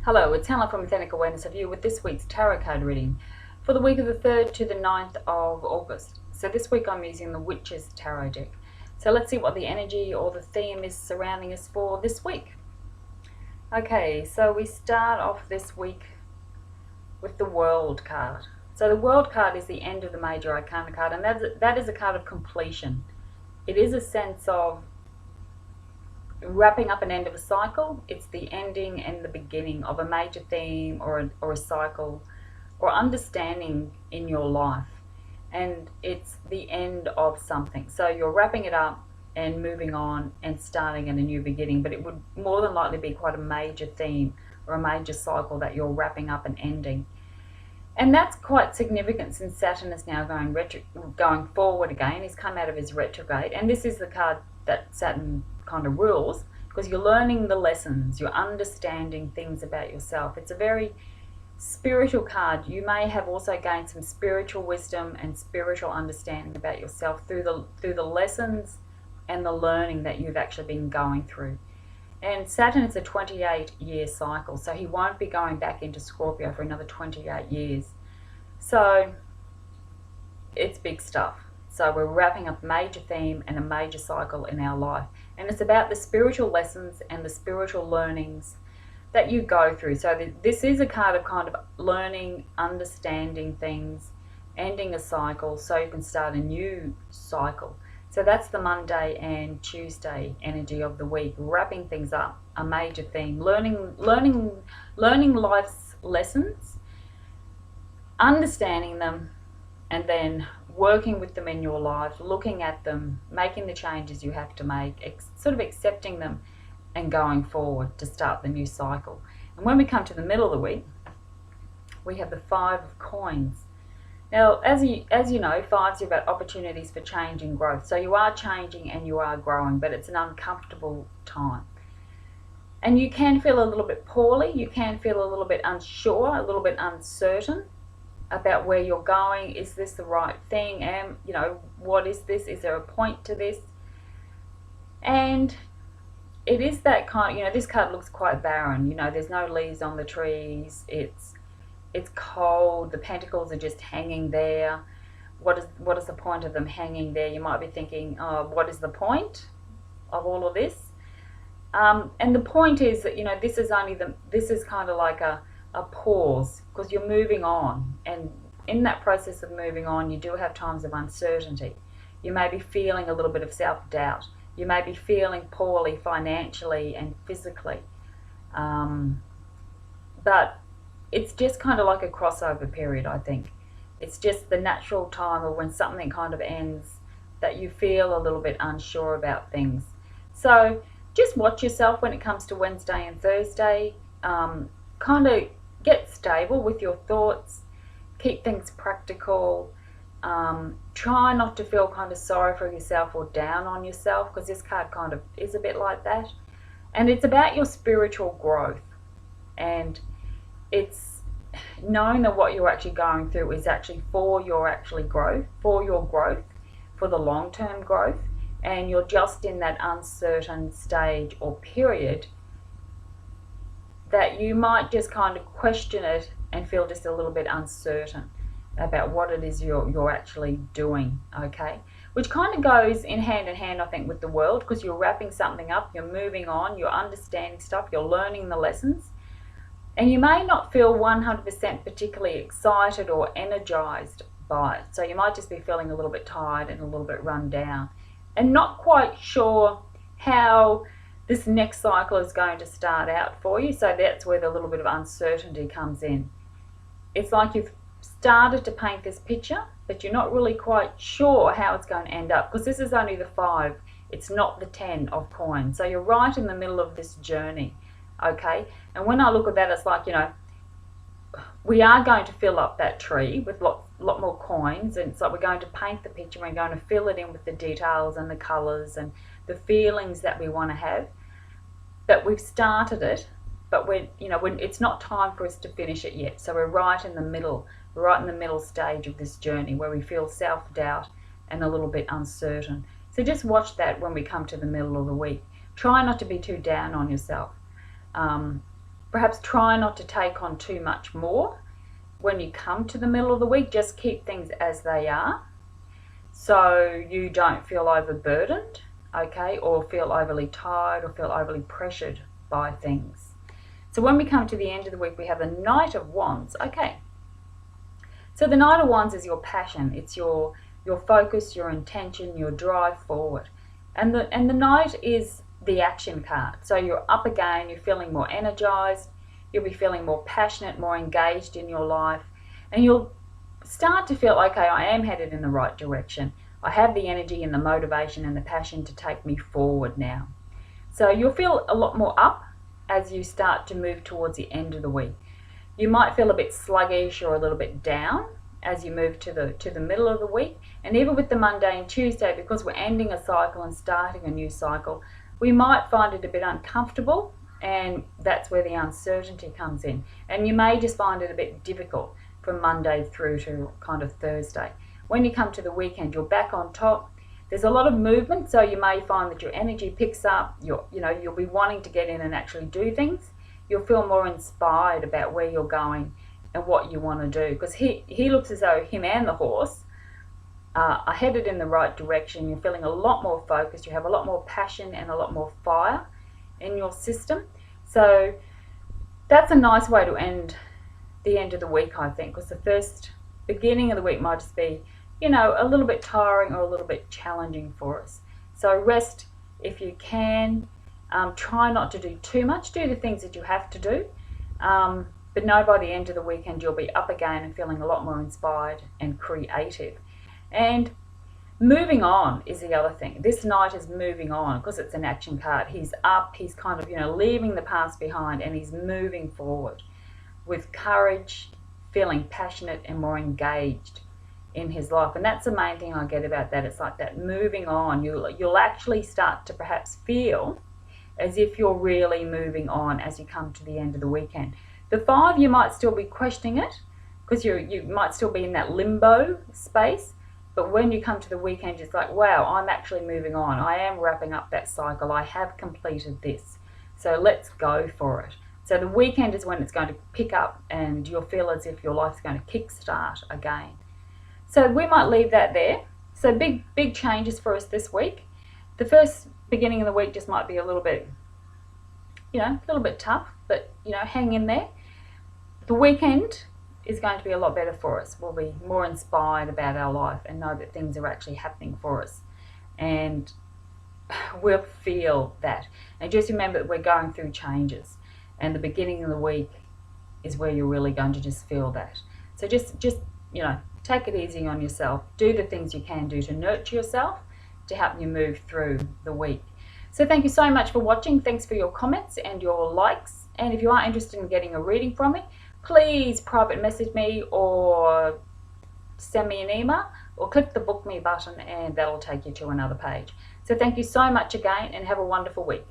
Hello, it's Helen from Authentic Awareness of You with this week's tarot card reading for the week of the 3rd to the 9th of August. So this week I'm using the Witch's Tarot deck. So let's see what the energy or the theme is surrounding us for this week. Okay, so we start off this week with the World card. So the World card is the end of the Major Arcana card, and that is a card of completion. It is a sense of wrapping up an end of a cycle. It's the ending and the beginning of a major theme or a cycle or understanding in your life, and it's the end of something. So you're wrapping it up and moving on and starting at a new beginning, but it would more than likely be quite a major theme or a major cycle that you're wrapping up and ending. And that's quite significant since Saturn is now going forward again. He's come out of his retrograde, and this is the card that Saturn kind of rules, because you're learning the lessons, you're understanding things about yourself. It's a very spiritual card. You may have also gained some spiritual wisdom and spiritual understanding about yourself through the lessons and the learning that you've actually been going through. And Saturn is a 28-year cycle, so he won't be going back into Scorpio for another 28 years. So it's big stuff. So we're wrapping up a major theme and a major cycle in our life. And it's about the spiritual lessons and the spiritual learnings that you go through. So this is a card of kind of learning, understanding things, ending a cycle so you can start a new cycle. So that's the Monday and Tuesday energy of the week, wrapping things up, a major theme, learning life's lessons, understanding them, and then working with them in your life, looking at them, making the changes you have to make, sort of accepting them and going forward to start the new cycle. And when we come to the middle of the week, we have the Five of Coins. Now, as you know, fives are about opportunities for change and growth. So you are changing and you are growing, but it's an uncomfortable time. And you can feel a little bit poorly, you can feel a little bit unsure, a little bit uncertain about where you're going. Is this the right thing? What is this? Is there a point to this? And it is that kind, this card looks quite barren. There's no leaves on the trees. It's cold. The pentacles are just hanging there. What is the point of them hanging there? You might be thinking, oh, what is the point of all of this? And the point is that this is kind of like a pause, because you're moving on, and in that process of moving on you do have times of uncertainty. You may be feeling a little bit of self-doubt. You may be feeling poorly financially and physically, but it's just kind of like a crossover period. I think it's just the natural time of when something kind of ends that you feel a little bit unsure about things. So just watch yourself when it comes to Wednesday and Thursday. Kind of get stable with your thoughts, keep things practical, try not to feel kind of sorry for yourself or down on yourself, because this card kind of is a bit like that. And it's about your spiritual growth, and it's knowing that what you're actually going through is actually for your growth, for the long-term growth, and you're just in that uncertain stage or period that you might just kind of question it and feel just a little bit uncertain about what it is you're actually doing, okay? Which kind of goes in hand, I think, with the World, because you're wrapping something up, you're moving on, you're understanding stuff, you're learning the lessons, and you may not feel 100% particularly excited or energized by it. So you might just be feeling a little bit tired and a little bit run down and not quite sure how this next cycle is going to start out for you. So that's where the little bit of uncertainty comes in. It's like you've started to paint this picture, but you're not really quite sure how it's going to end up, because this is only the 5, it's not the 10 of coins. So you're right in the middle of this journey, okay? And when I look at that, it's like, we are going to fill up that tree with lot more coins, and it's like we're going to paint the picture, we're going to fill it in with the details and the colors and the feelings that we want to have. But we've started it, but it's not time for us to finish it yet. So we're right in the middle stage of this journey where we feel self-doubt and a little bit uncertain. So just watch that when we come to the middle of the week. Try not to be too down on yourself. perhaps try not to take on too much more. When you come to the middle of the week, just keep things as they are so you don't feel overburdened, okay, or feel overly tired or feel overly pressured by things. So when we come to the end of the week, we have the Knight of Wands. Okay, so the Knight of Wands is your passion. It's your focus, your intention, your drive forward. And the Knight is the action card. So you're up again, you're feeling more energized, you'll be feeling more passionate, more engaged in your life, and you'll start to feel, okay, I am headed in the right direction. I have the energy and the motivation and the passion to take me forward now. So you'll feel a lot more up as you start to move towards the end of the week. You might feel a bit sluggish or a little bit down as you move to the middle of the week. And even with the Monday and Tuesday, because we're ending a cycle and starting a new cycle, we might find it a bit uncomfortable, and that's where the uncertainty comes in. And you may just find it a bit difficult from Monday through to kind of Thursday. When you come to the weekend, you're back on top. There's a lot of movement, so you may find that your energy picks up. You'll be wanting to get in and actually do things. You'll feel more inspired about where you're going and what you want to do, because he looks as though him and the horse are headed in the right direction. You're feeling a lot more focused. You have a lot more passion and a lot more fire in your system. So that's a nice way to end the end of the week, I think, because the first beginning of the week might just be, a little bit tiring or a little bit challenging for us. So rest if you can. Try not to do too much. Do the things that you have to do. But know by the end of the weekend you'll be up again and feeling a lot more inspired and creative. And moving on is the other thing. This Knight is moving on because it's an action card. He's up, he's kind of, leaving the past behind, and he's moving forward with courage, feeling passionate and more engaged in his life. And that's the main thing I get about that. It's like that moving on. You'll actually start to perhaps feel as if you're really moving on as you come to the end of the weekend. The 5, you might still be questioning it because you might still be in that limbo space. But when you come to the weekend, it's like, wow, I'm actually moving on. I am wrapping up that cycle. I have completed this. So let's go for it. So the weekend is when it's going to pick up and you'll feel as if your life's going to kickstart again. So we might leave that there. So big changes for us this week. The first beginning of the week just might be a little bit, a little bit tough, but, hang in there. The weekend is going to be a lot better for us. We'll be more inspired about our life and know that things are actually happening for us. And we'll feel that. And just remember that we're going through changes. And the beginning of the week is where you're really going to just feel that. So just take it easy on yourself. Do the things you can do to nurture yourself to help you move through the week. So thank you so much for watching. Thanks for your comments and your likes. And if you are interested in getting a reading from me, please private message me or send me an email or click the book me button, and that'll take you to another page. So thank you so much again, and have a wonderful week.